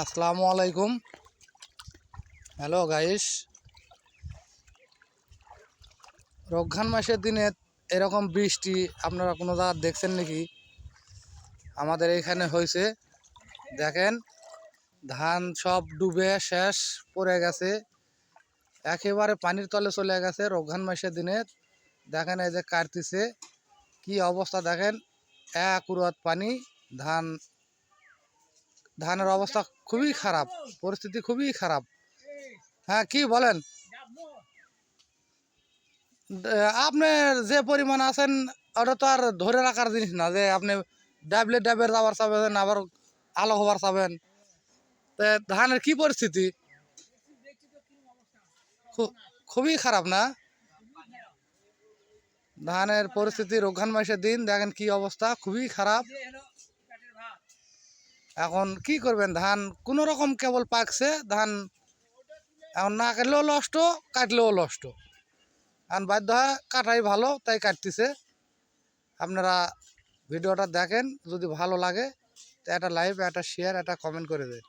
আসসালামু আলাইকুম। Hello guys, Ramzan মাসের দিনে এরকম বৃষ্টি আপনারা কোনো জায়গা দেখছেন নাকি? আমাদের এখানে হয়েছে। দেখেন, ধান সব ডুবে শেষ, পড়ে গেছে, একেবারে পানির তলে চলে গেছে। রমজান মাসের দিনে দেখেন, এই যে কাটতেছে, কি অবস্থা দেখেন, এক উরত পানি। ধান ধানের অবস্থা খুবই খারাপ, পরিস্থিতি খুবই খারাপ। হ্যাঁ, কি বলেন? আপনার যে পরিমাণ আছেন ওটা তো আর ধরে রাখার জিনিস না, যে আপনি ডাবলে ডাবের যাবার চাবেন, আবার আলো হবার চাবেন। তো ধানের কি পরিস্থিতি? খুবই খারাপ না? ধানের পরিস্থিতি রমজান মাসের দিন দেখেন কি অবস্থা, খুবই খারাপ। এখন কি করবেন? ধান কোনো রকম কেবল পাকছে ধান, এখন না কাটলেও নষ্ট, কাটলেও নষ্ট। এখন বাধ্য হয় কাটাই ভালো, তাই কাটতেছে। আপনারা ভিডিওটা দেখেন, যদি ভালো লাগে তো একটা লাইক, একটা শেয়ার, একটা কমেন্ট করে দেন।